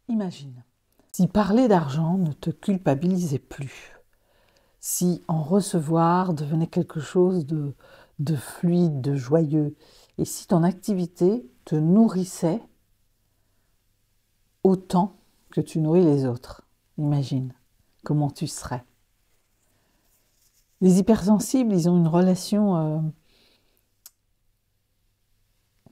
Imagine, si parler d'argent ne te culpabilisait plus, si en recevoir devenait quelque chose de fluide, de joyeux, et si ton activité te nourrissait autant que tu nourris les autres, imagine comment tu serais. Les hypersensibles, ils ont une relation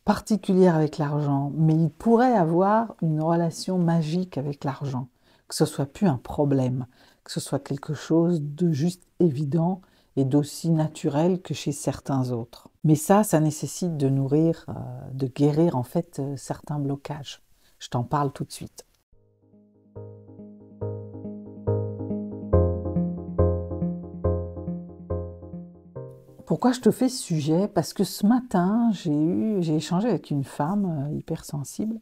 particulière avec l'argent, mais ils pourraient avoir une relation magique avec l'argent, que ce soit plus un problème, que ce soit quelque chose de juste évident et d'aussi naturel que chez certains autres. Mais ça nécessite de nourrir, de guérir en fait certains blocages. Je t'en parle tout de suite. Pourquoi je te fais ce sujet? Parce que ce matin, j'ai échangé avec une femme hypersensible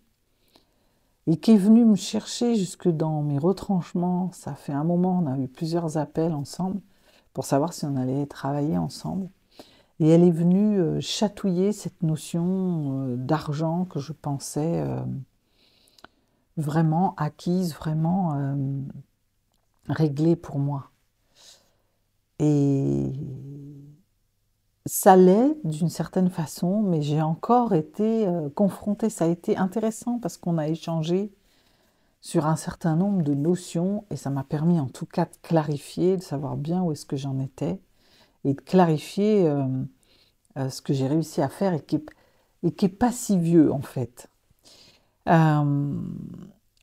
et qui est venue me chercher jusque dans mes retranchements. Ça fait un moment, on a eu plusieurs appels ensemble pour savoir si on allait travailler ensemble. Et elle est venue chatouiller cette notion d'argent que je pensais vraiment acquise, vraiment réglée pour moi. Et ça l'est d'une certaine façon, mais j'ai encore été confrontée. Ça a été intéressant parce qu'on a échangé sur un certain nombre de notions et ça m'a permis en tout cas de clarifier, de savoir bien où est-ce que j'en étais et de clarifier ce que j'ai réussi à faire et qui est pas si vieux en fait. Euh,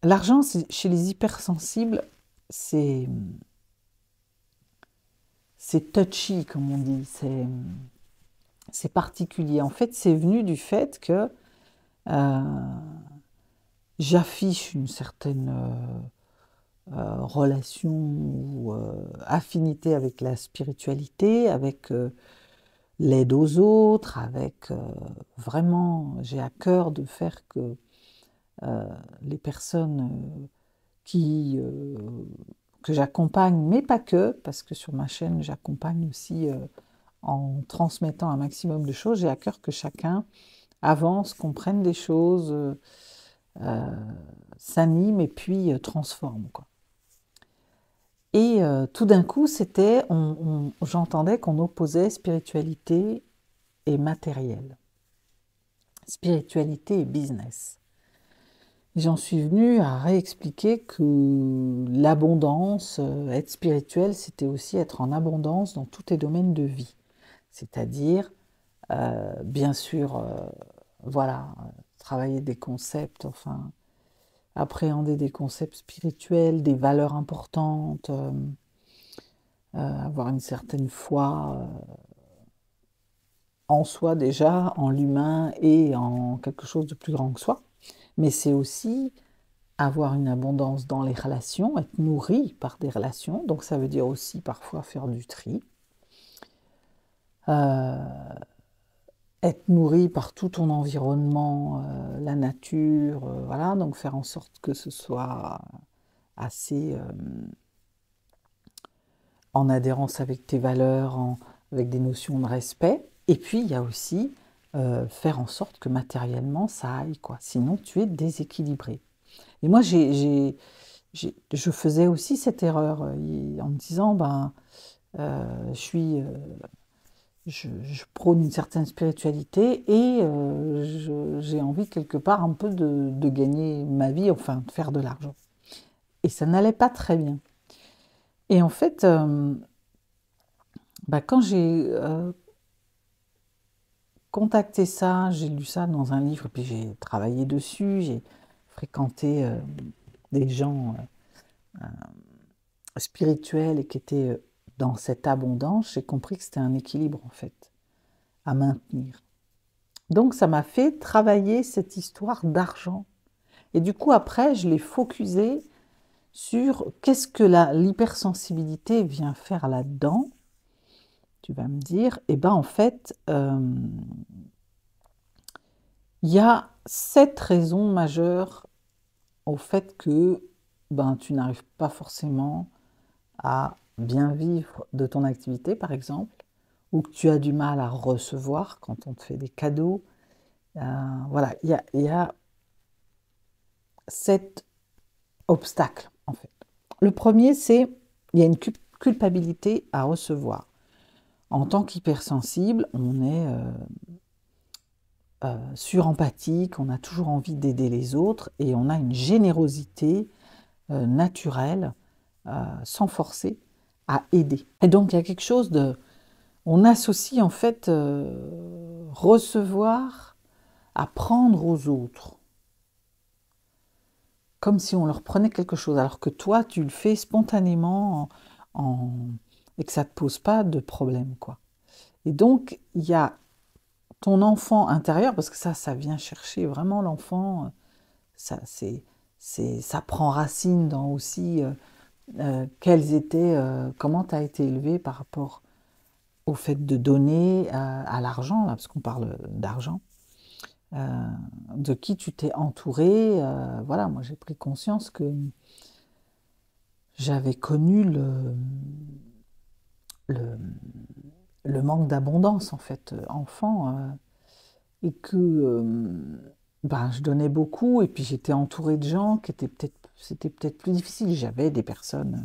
L'argent, chez les hypersensibles, c'est touchy comme on dit, c'est particulier. En fait, c'est venu du fait que euh, j'affiche une certaine relation ou affinité avec la spiritualité, avec l'aide aux autres, avec vraiment, j'ai à cœur de faire que les personnes qui, que j'accompagne, mais pas que, parce que sur ma chaîne, j'accompagne aussi en transmettant un maximum de choses. J'ai à cœur que chacun avance, comprenne des choses, s'anime et puis transforme, quoi. Et tout d'un coup, j'entendais qu'on opposait spiritualité et matériel, spiritualité et business. J'en suis venue à réexpliquer que l'abondance, être spirituel, c'était aussi être en abondance dans tous tes domaines de vie. C'est-à-dire, bien sûr, voilà, travailler des concepts, enfin, appréhender des concepts spirituels, des valeurs importantes, avoir une certaine foi en soi déjà, en l'humain et en quelque chose de plus grand que soi. Mais c'est aussi avoir une abondance dans les relations, être nourri par des relations. Donc ça veut dire aussi parfois faire du tri. Euh, Être nourri par tout ton environnement, la nature, voilà. Donc faire en sorte que ce soit assez en adhérence avec tes valeurs, avec des notions de respect. Et puis il y a aussi faire en sorte que matériellement ça aille, quoi. Sinon tu es déséquilibré. Et moi, je faisais aussi cette erreur en me disant, ben, je prône une certaine spiritualité et j'ai envie quelque part un peu de gagner ma vie, enfin de faire de l'argent. Et ça n'allait pas très bien. Et en fait, ben, quand j'ai contacté ça, j'ai lu ça dans un livre, et puis j'ai travaillé dessus, j'ai fréquenté des gens spirituels et qui étaient dans cette abondance, j'ai compris que c'était un équilibre en fait, à maintenir. Donc ça m'a fait travailler cette histoire d'argent. Et du coup après, je l'ai focusé sur qu'est-ce que l'hypersensibilité vient faire là-dedans. Tu vas me dire, eh ben en fait, il y a 7 raisons majeures au fait que ben, tu n'arrives pas forcément à bien vivre de ton activité, par exemple, ou que tu as du mal à recevoir quand on te fait des cadeaux. Voilà, il y a 7 obstacles, en fait. Le premier, c'est il y a une culpabilité à recevoir. En tant qu'hypersensible, on est surempathique, on a toujours envie d'aider les autres et on a une générosité naturelle, sans forcer, à aider. Et donc il y a quelque chose de... On associe en fait recevoir à prendre aux autres, comme si on leur prenait quelque chose, alors que toi tu le fais spontanément et que ça ne te pose pas de problème, quoi. Et donc il y a ton enfant intérieur, parce que ça vient chercher vraiment l'enfant, ça prend racine dans aussi comment tu as été élevé par rapport au fait de donner à l'argent, là, parce qu'on parle d'argent, de qui tu t'es entouré. Voilà, moi j'ai pris conscience que j'avais connu le, le manque d'abondance, en fait, enfant, et que ben, je donnais beaucoup, et puis j'étais entourée de gens qui étaient c'était peut-être plus difficile. J'avais des personnes,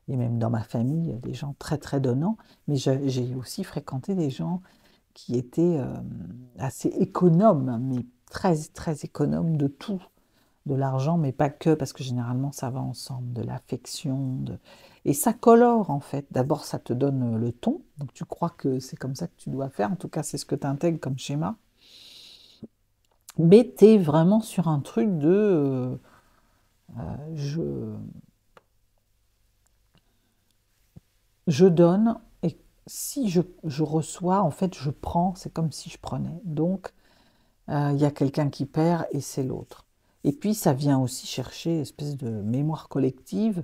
et même dans ma famille, des gens très très donnants, mais j'ai aussi fréquenté des gens qui étaient assez économes, mais très très économes de tout, de l'argent, mais pas que, parce que généralement ça va ensemble, de l'affection, et ça colore en fait. D'abord ça te donne le ton, donc tu crois que c'est comme ça que tu dois faire, en tout cas c'est ce que tu intègres comme schéma, mais tu es vraiment sur un truc de je, je donne, et si je reçois, en fait je prends, c'est comme si je prenais. Donc il y a quelqu'un qui perd et c'est l'autre. Et puis ça vient aussi chercher une espèce de mémoire collective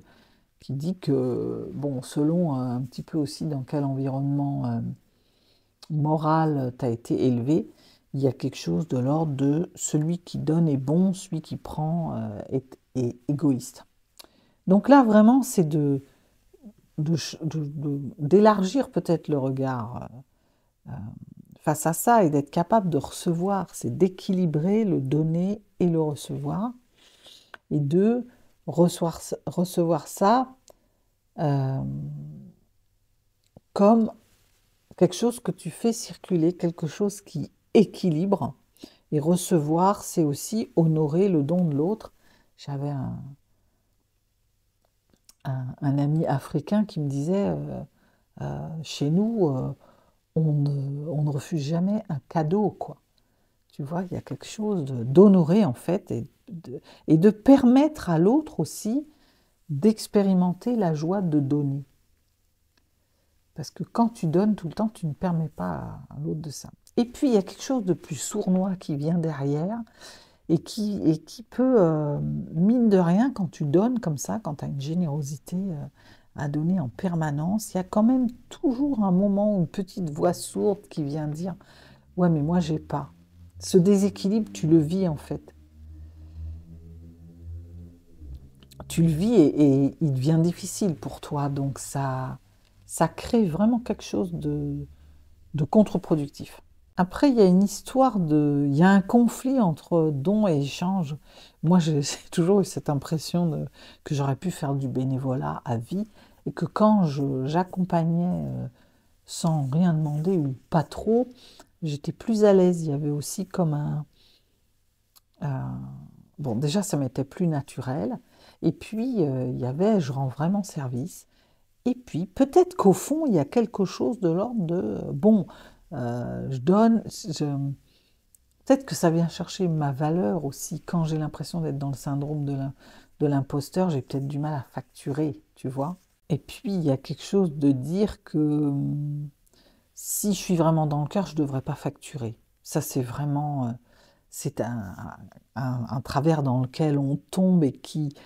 qui dit que, bon, selon un petit peu aussi dans quel environnement moral tu as été élevé, il y a quelque chose de l'ordre de celui qui donne est bon, celui qui prend est égoïste. Donc là, vraiment, c'est d'élargir peut-être le regard face à ça et d'être capable de recevoir, c'est d'équilibrer le donner et le recevoir, et de recevoir ça euh, comme quelque chose que tu fais circuler, quelque chose qui équilibre. Et recevoir, c'est aussi honorer le don de l'autre. J'avais un ami africain qui me disait, chez nous, on ne refuse jamais un cadeau, quoi. Tu vois, il y a quelque chose d'honorer, en fait, et de permettre à l'autre aussi d'expérimenter la joie de donner. Parce que quand tu donnes tout le temps, tu ne permets pas à l'autre de ça. Et puis, il y a quelque chose de plus sournois qui vient derrière et qui peut, mine de rien, quand tu donnes comme ça, quand tu as une générosité à donner en permanence, il y a quand même toujours un moment, une petite voix sourde qui vient dire, ouais, mais moi, j'ai pas. Ce déséquilibre, tu le vis en fait. Tu le vis et il devient difficile pour toi. Donc ça crée vraiment quelque chose de contre-productif. Après, il y a une histoire il y a un conflit entre don et échange. Moi, j'ai toujours eu cette impression que j'aurais pu faire du bénévolat à vie et que quand j'accompagnais sans rien demander ou pas trop, j'étais plus à l'aise. Il y avait aussi comme bon, déjà, ça m'était plus naturel. Et puis, il y avait, je rends vraiment service. Et puis, peut-être qu'au fond, il y a quelque chose de l'ordre de, bon, je donne, peut-être que ça vient chercher ma valeur aussi. Quand j'ai l'impression d'être dans le syndrome de l'imposteur, j'ai peut-être du mal à facturer, tu vois. Et puis, il y a quelque chose de dire que si je suis vraiment dans le cœur, je ne devrais pas facturer. Ça, c'est vraiment, c'est un travers dans lequel on tombe et qui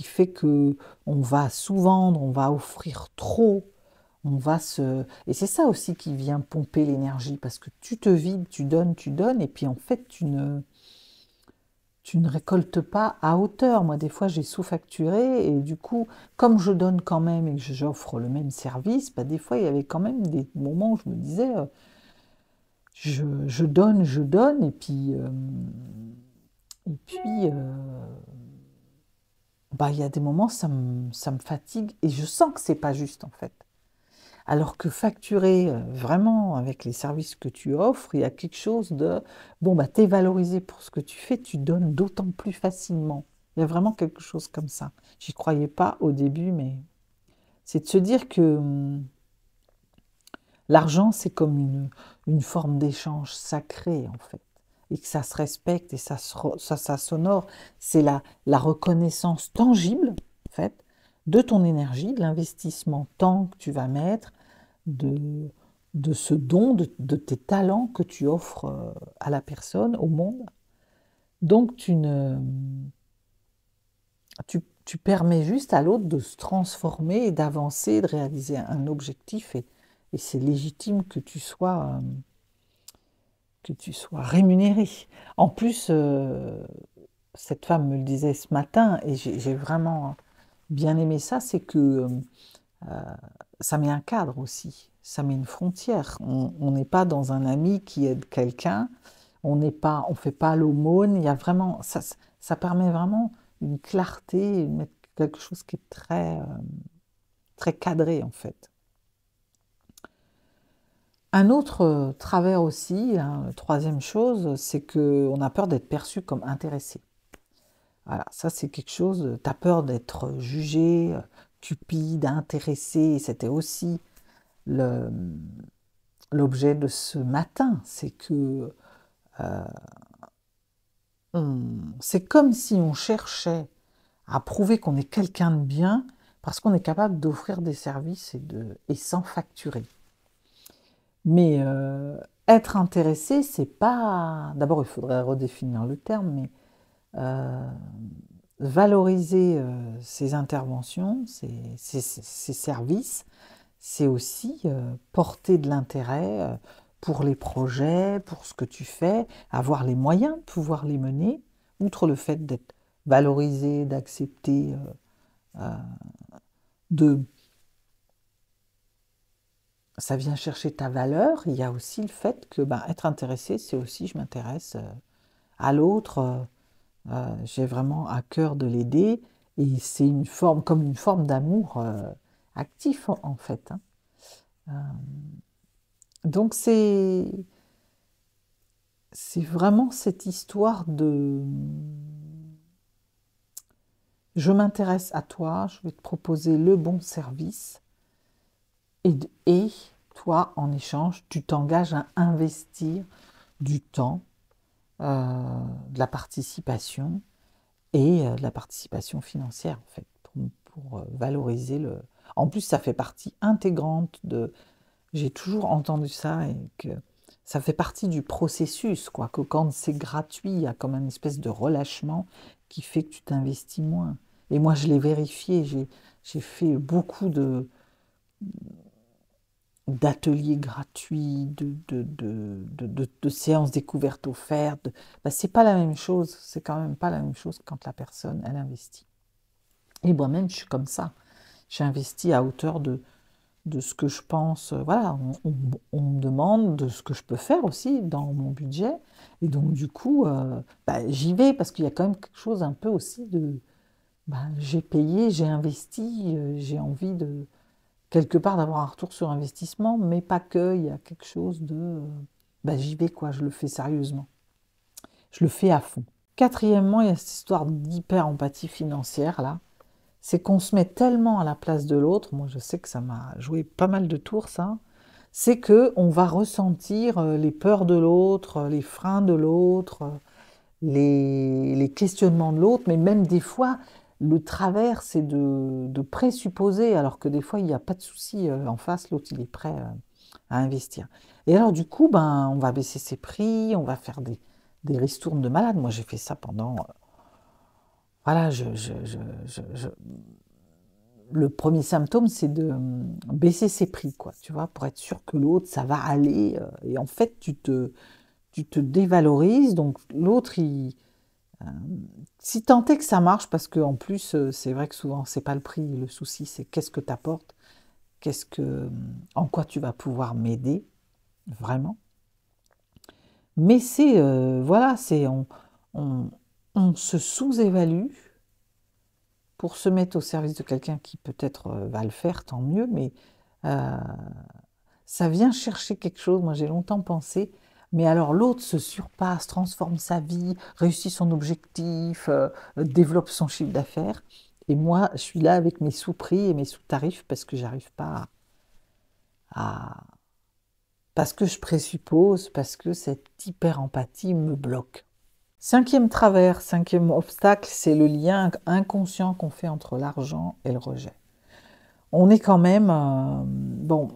fait que on va sous-vendre, on va offrir trop, on va se... Et c'est ça aussi qui vient pomper l'énergie, parce que tu te vides, tu donnes, et puis en fait, tu ne récoltes pas à hauteur. Moi, des fois, j'ai sous-facturé, et du coup, comme je donne quand même et que j'offre le même service, bah, des fois, il y avait quand même des moments où je me disais, je donne, et puis bah, il y a des moments, ça me fatigue et je sens que c'est pas juste en fait. Alors que facturer vraiment avec les services que tu offres, il y a quelque chose de, bon, bah, t'es valorisé pour ce que tu fais, tu donnes d'autant plus facilement. Il y a vraiment quelque chose comme ça. J'y croyais pas au début, mais c'est de se dire que l'argent, c'est comme une forme d'échange sacré, en fait, et que ça se respecte et ça s'honore. C'est la reconnaissance tangible, en fait, de ton énergie, de l'investissement temps que tu vas mettre, de, de ce don, de tes talents que tu offres à la personne, au monde. Donc, tu permets juste à l'autre de se transformer et d'avancer, de réaliser un objectif, et c'est légitime que tu sois rémunéré. En plus, cette femme me le disait ce matin, et j'ai vraiment bien aimé ça, c'est que ça met un cadre aussi, ça met une frontière. On n'est pas dans un ami qui aide quelqu'un, on fait pas l'aumône, il y a vraiment, ça permet vraiment une clarté, quelque chose qui est très cadré en fait. Un autre travers aussi, hein, troisième chose, c'est qu'on a peur d'être perçu comme intéressé. Voilà, ça c'est quelque chose, tu as peur d'être jugé, cupide, intéressé, c'était aussi le, l'objet de ce matin, c'est que c'est comme si on cherchait à prouver qu'on est quelqu'un de bien parce qu'on est capable d'offrir des services et sans facturer. Mais être intéressé, c'est pas. D'abord, il faudrait redéfinir le terme, mais euh, valoriser ses interventions, ses services, c'est aussi porter de l'intérêt pour les projets, pour ce que tu fais, avoir les moyens de pouvoir les mener, outre le fait d'être valorisé, d'accepter, de ça vient chercher ta valeur. Il y a aussi le fait que ben, être intéressé, c'est aussi je m'intéresse à l'autre, j'ai vraiment à cœur de l'aider, et c'est une forme, comme une forme d'amour actif en fait, hein. Donc c'est vraiment cette histoire de je m'intéresse à toi, je vais te proposer le bon service, et toi, en échange, tu t'engages à investir du temps, de la participation et de la participation financière, en fait, pour valoriser le. En plus, ça fait partie intégrante de. J'ai toujours entendu ça et que ça fait partie du processus, quoi, que quand c'est gratuit, il y a comme une espèce de relâchement qui fait que tu t'investis moins. Et moi, je l'ai vérifié, j'ai fait beaucoup d'ateliers gratuits, de séances découvertes offertes. Ben, c'est pas la même chose, c'est quand même pas la même chose quand la personne, elle investit. Et moi-même, je suis comme ça. J'ai investi à hauteur de ce que je pense, voilà, on me demande de ce que je peux faire aussi dans mon budget. Et donc, du coup, bah, j'y vais parce qu'il y a quand même quelque chose un peu aussi de, bah, j'ai payé, j'ai investi, j'ai envie de, quelque part, d'avoir un retour sur investissement, mais pas que, il y a quelque chose de, bah, j'y vais, quoi, je le fais sérieusement. Je le fais à fond. Quatrièmement, il y a cette histoire d'hyper-empathie financière, là. C'est qu'on se met tellement à la place de l'autre, moi je sais que ça m'a joué pas mal de tours ça, c'est que on va ressentir les peurs de l'autre, les freins de l'autre, les questionnements de l'autre, mais même des fois, le travers, c'est de présupposer, alors que des fois, il n'y a pas de souci en face, l'autre, il est prêt à investir. Et alors, du coup, ben, on va baisser ses prix, on va faire des ristournes de malade. Moi, j'ai fait ça pendant. Voilà, le premier symptôme, c'est de baisser ses prix, quoi, tu vois, pour être sûr que l'autre, ça va aller. Et en fait, tu te dévalorises, donc l'autre, euh, si tant est que ça marche, parce qu'en plus, c'est vrai que souvent, c'est pas le prix, le souci, c'est qu'est-ce que tu apportes, en quoi tu vas pouvoir m'aider, vraiment. Mais c'est, voilà, on, on se sous-évalue pour se mettre au service de quelqu'un qui peut-être va le faire, tant mieux, mais euh, ça vient chercher quelque chose. Moi, j'ai longtemps pensé, mais alors l'autre se surpasse, transforme sa vie, réussit son objectif, développe son chiffre d'affaires. Et moi, je suis là avec mes sous-prix et mes sous-tarifs parce que j'arrive pas à... Parce que je présuppose, parce que cette hyper-empathie me bloque. Cinquième travers, cinquième obstacle, c'est le lien inconscient qu'on fait entre l'argent et le rejet. On est quand même, bon,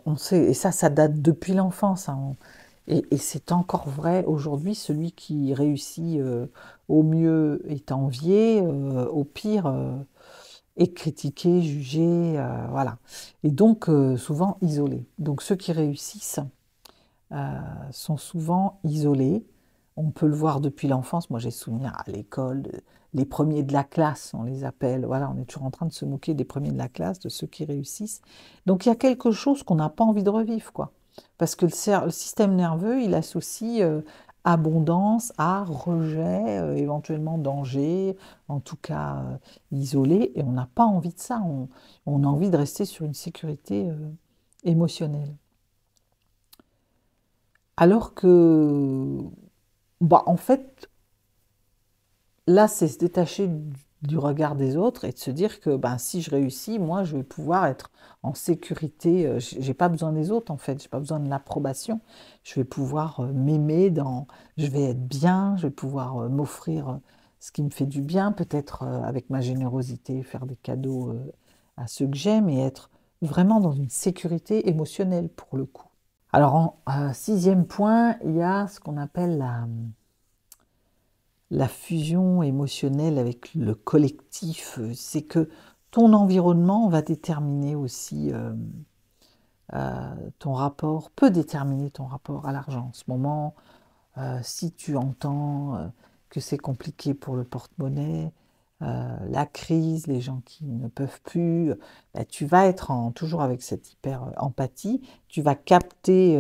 on sait, et ça date depuis l'enfance, hein, et c'est encore vrai aujourd'hui, celui qui réussit au mieux est envié, au pire est critiqué, jugé, voilà. Et donc souvent isolé. Donc ceux qui réussissent sont souvent isolés. On peut le voir depuis l'enfance. Moi, j'ai souvenir à l'école, les premiers de la classe, on les appelle. Voilà, on est toujours en train de se moquer des premiers de la classe, de ceux qui réussissent. Donc, il y a quelque chose qu'on n'a pas envie de revivre, quoi. Parce que le système nerveux, il associe abondance à rejet, éventuellement danger, en tout cas isolé. Et on n'a pas envie de ça. On a envie de rester sur une sécurité émotionnelle. Alors que, bah, en fait, là, c'est se détacher du regard des autres et de se dire que ben, si je réussis, moi, je vais pouvoir être en sécurité. J'ai pas besoin des autres, en fait. J'ai pas besoin de l'approbation. Je vais pouvoir m'aimer dans... Je vais être bien, je vais pouvoir m'offrir ce qui me fait du bien, peut-être avec ma générosité, faire des cadeaux à ceux que j'aime et être vraiment dans une sécurité émotionnelle pour le coup. Alors, en sixième point, il y a ce qu'on appelle la fusion émotionnelle avec le collectif. C'est que ton environnement va déterminer aussi ton rapport, peut déterminer ton rapport à l'argent. En ce moment, si tu entends que c'est compliqué pour le porte-monnaie, la crise, les gens qui ne peuvent plus, bah, tu vas être toujours avec cette hyper-empathie, tu vas capter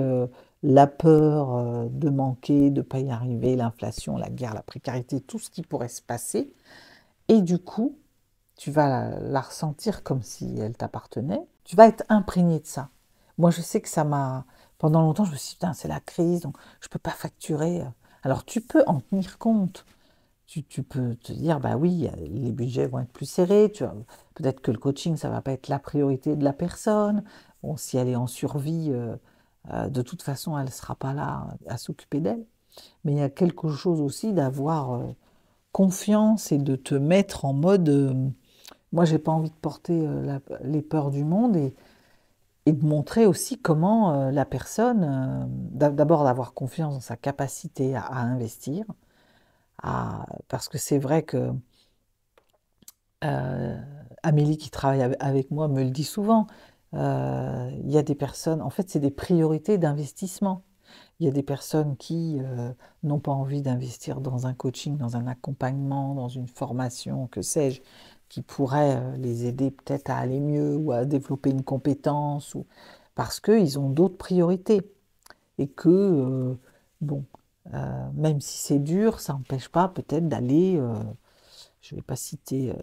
la peur de manquer, de ne pas y arriver, l'inflation, la guerre, la précarité, tout ce qui pourrait se passer, et du coup, tu vas la ressentir comme si elle t'appartenait, tu vas être imprégné de ça. Moi, je sais que ça m'a... Pendant longtemps, je me suis dit, putain, c'est la crise, donc je ne peux pas facturer. Alors, tu peux en tenir compte. Tu peux te dire, bah oui, les budgets vont être plus serrés. Peut-être que le coaching, ça va pas être la priorité de la personne. Bon, si elle est en survie, de toute façon, elle ne sera pas là à s'occuper d'elle. Mais il y a quelque chose aussi d'avoir confiance et de te mettre en mode, moi, j'ai pas envie de porter les peurs du monde et de montrer aussi comment la personne, d'abord d'avoir confiance dans sa capacité à investir, parce que c'est vrai que euh, Amélie qui travaille avec moi me le dit souvent, il y a des personnes, en fait c'est des priorités d'investissement. Il y a des personnes qui n'ont pas envie d'investir dans un coaching, dans un accompagnement, dans une formation, que sais-je, qui pourrait les aider peut-être à aller mieux ou à développer une compétence, ou... parce qu'ils ont d'autres priorités. Et que, bon, même si c'est dur, ça n'empêche pas peut-être d'aller, je ne vais pas citer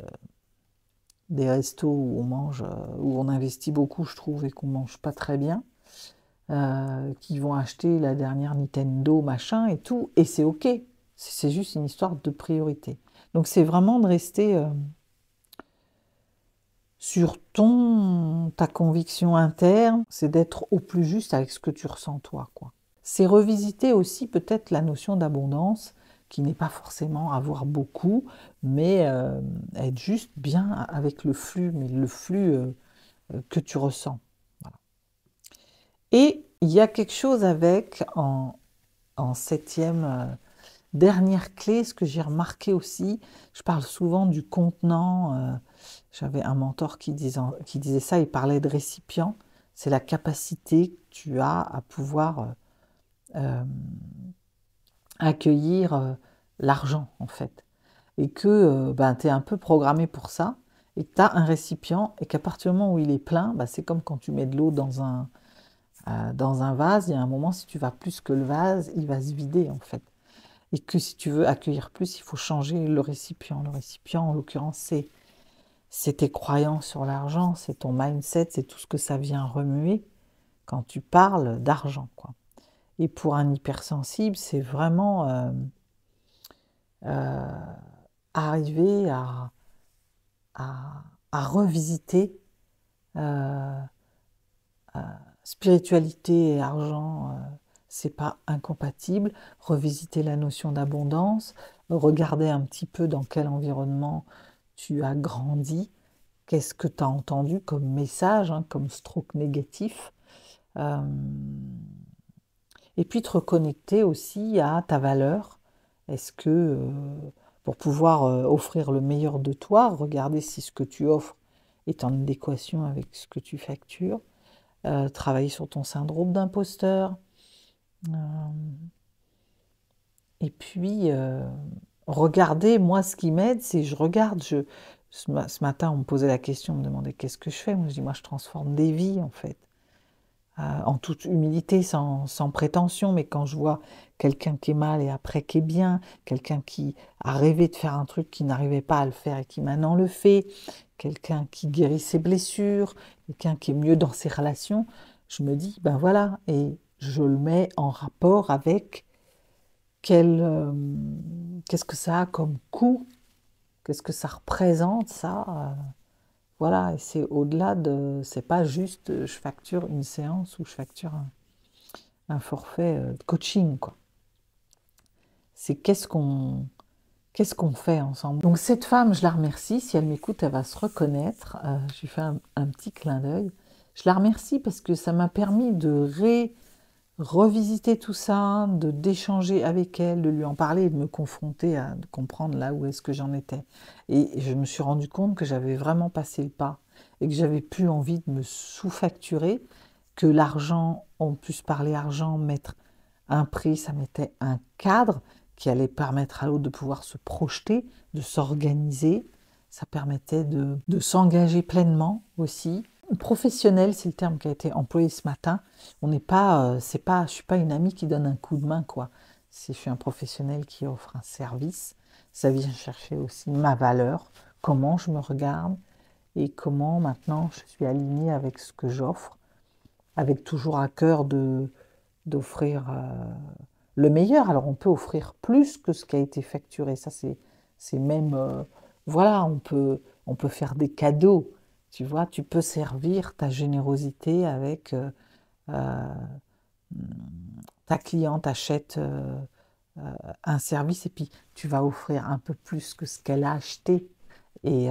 des restos où on mange, où on investit beaucoup, je trouve, et qu'on ne mange pas très bien, qui vont acheter la dernière Nintendo, machin et tout, et c'est OK. C'est juste une histoire de priorité. Donc c'est vraiment de rester sur ta conviction interne, c'est d'être au plus juste avec ce que tu ressens toi, quoi. C'est revisiter aussi peut-être la notion d'abondance, qui n'est pas forcément avoir beaucoup, mais être juste bien avec le flux, mais le flux que tu ressens. Voilà. Et il y a quelque chose avec, en septième, dernière clé, ce que j'ai remarqué aussi, je parle souvent du contenant. J'avais un mentor qui disait ça, il parlait de récipient. C'est la capacité que tu as à pouvoir euh, accueillir l'argent, en fait. Et que ben, tu es un peu programmé pour ça, et que tu as un récipient, et qu'à partir du moment où il est plein, ben, c'est comme quand tu mets de l'eau dans un vase, il y a un moment, si tu vas plus que le vase, il va se vider, en fait. Et que si tu veux accueillir plus, il faut changer le récipient. Le récipient, en l'occurrence, c'est c'est tes croyances sur l'argent, c'est ton mindset, c'est tout ce que ça vient remuer quand tu parles d'argent, quoi. Et pour un hypersensible, c'est vraiment euh, arriver à, à revisiter euh, spiritualité et argent, c'est pas incompatible. Revisiter la notion d'abondance, regarder un petit peu dans quel environnement tu as grandi, qu'est-ce que tu as entendu comme message, hein, comme stroke négatif. Euh, et puis te reconnecter aussi à ta valeur. Est-ce que, pour pouvoir offrir le meilleur de toi, regarder si ce que tu offres est en adéquation avec ce que tu factures, travailler sur ton syndrome d'imposteur, euh, et puis regarder, moi ce qui m'aide, c'est je regarde, ce matin on me posait la question, on me demandait qu'est-ce que je fais, moi je dis moi je transforme des vies en fait. En toute humilité, sans prétention, mais quand je vois quelqu'un qui est mal et après qui est bien, quelqu'un qui a rêvé de faire un truc qui n'arrivait pas à le faire et qui maintenant le fait, quelqu'un qui guérit ses blessures, quelqu'un qui est mieux dans ses relations, je me dis, ben voilà, et je le mets en rapport avec qu'est-ce que ça a comme coût, qu'est-ce que ça représente, ça. Voilà, et c'est au-delà c'est pas juste je facture une séance ou je facture un forfait de coaching, quoi. C'est qu'est-ce qu'on fait ensemble. Donc cette femme, je la remercie. Si elle m'écoute, elle va se reconnaître. Je lui fais un petit clin d'œil. Je la remercie parce que ça m'a permis de revisiter tout ça, d'échanger avec elle, de lui en parler, et de me confronter à de comprendre là où est-ce que j'en étais. Et je me suis rendu compte que j'avais vraiment passé le pas et que j'avais plus envie de me sous-facturer, que l'argent, on puisse parler argent, mettre un prix, ça mettait un cadre qui allait permettre à l'autre de pouvoir se projeter, de s'organiser. Ça permettait de s'engager pleinement aussi. Professionnel, c'est le terme qui a été employé ce matin. On n'est pas, c'est pas, je suis pas une amie qui donne un coup de main, quoi. Si je suis un professionnel qui offre un service, ça vient chercher aussi ma valeur, comment je me regarde et comment maintenant je suis alignée avec ce que j'offre, avec toujours à cœur d'offrir le meilleur. Alors on peut offrir plus que ce qui a été facturé. Ça c'est même voilà, on peut faire des cadeaux. Tu vois, tu peux servir ta générosité avec euh, ta cliente achète un service et puis tu vas offrir un peu plus que ce qu'elle a acheté. Et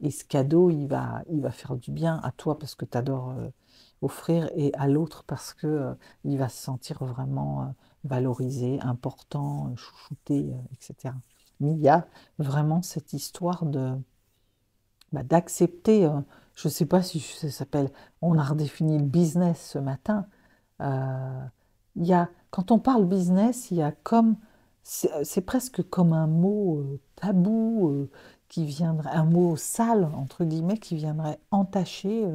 ce cadeau, il va faire du bien à toi parce que tu adores offrir et à l'autre parce que il va se sentir vraiment valorisé, important, chouchouté, etc. Mais il y a vraiment cette histoire d'accepter, je ne sais pas si ça s'appelle, on a redéfini le business ce matin. euh, quand on parle business, il y a comme, c'est presque comme un mot tabou qui viendrait, un mot sale, entre guillemets, qui viendrait entacher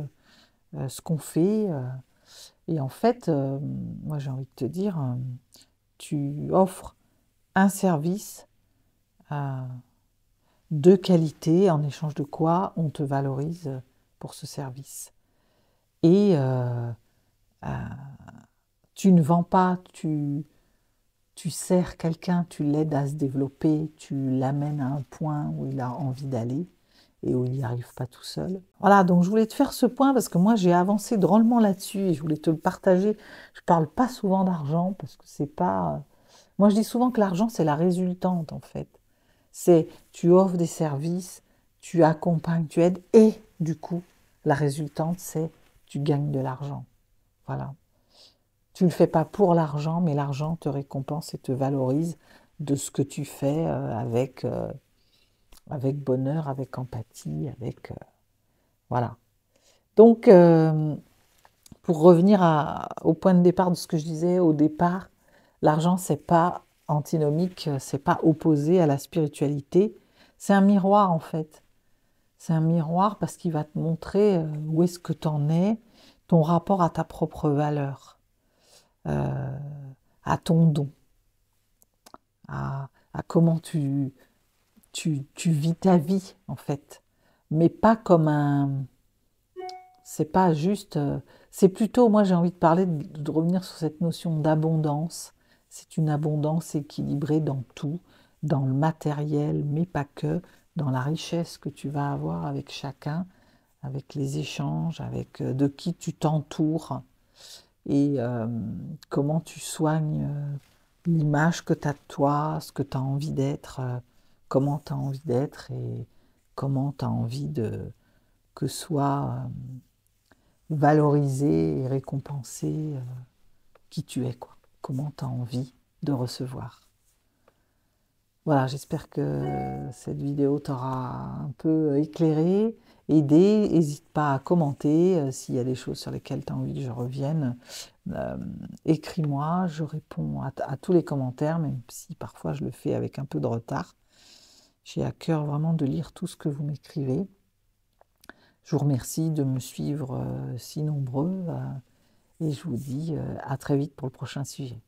ce qu'on fait. Et en fait, moi j'ai envie de te dire, tu offres un service de qualité en échange de quoi on te valorise pour ce service. Et euh, tu ne vends pas, tu sers quelqu'un, tu l'aides à se développer, tu l'amènes à un point où il a envie d'aller et où il n'y arrive pas tout seul. Voilà, donc je voulais te faire ce point parce que moi j'ai avancé drôlement là-dessus et je voulais te le partager. Je parle pas souvent d'argent parce que c'est pas... Moi je dis souvent que l'argent c'est la résultante en fait. C'est tu offres des services, tu accompagnes, tu aides et du coup la résultante c'est tu gagnes de l'argent. Voilà. Tu ne le fais pas pour l'argent, mais l'argent te récompense et te valorise de ce que tu fais avec bonheur, avec empathie, voilà. Donc, pour revenir au point de départ de ce que je disais au départ, l'argent, c'est pas antinomique, c'est pas opposé à la spiritualité. C'est un miroir, en fait. C'est un miroir parce qu'il va te montrer où est-ce que tu en es, ton rapport à ta propre valeur, euh, à ton don, à comment tu vis ta vie, en fait. mais pas comme un... C'est pas juste... c'est plutôt, moi j'ai envie de parler, de revenir sur cette notion d'abondance. C'est une abondance équilibrée dans tout, dans le matériel, mais pas que, dans la richesse que tu vas avoir avec chacun, avec les échanges, avec de qui tu t'entoures et comment tu soignes l'image que tu as de toi, ce que tu as envie d'être, comment tu as envie d'être et comment tu as envie de que soit valorisé et récompensé qui tu es, quoi. Comment tu as envie de recevoir. Voilà, j'espère que cette vidéo t'aura un peu éclairé, aidé. N'hésite pas à commenter s'il y a des choses sur lesquelles tu as envie que je revienne. Euh, Écris-moi, je réponds à tous les commentaires, même si parfois je le fais avec un peu de retard. J'ai à cœur vraiment de lire tout ce que vous m'écrivez. Je vous remercie de me suivre si nombreux et je vous dis à très vite pour le prochain sujet.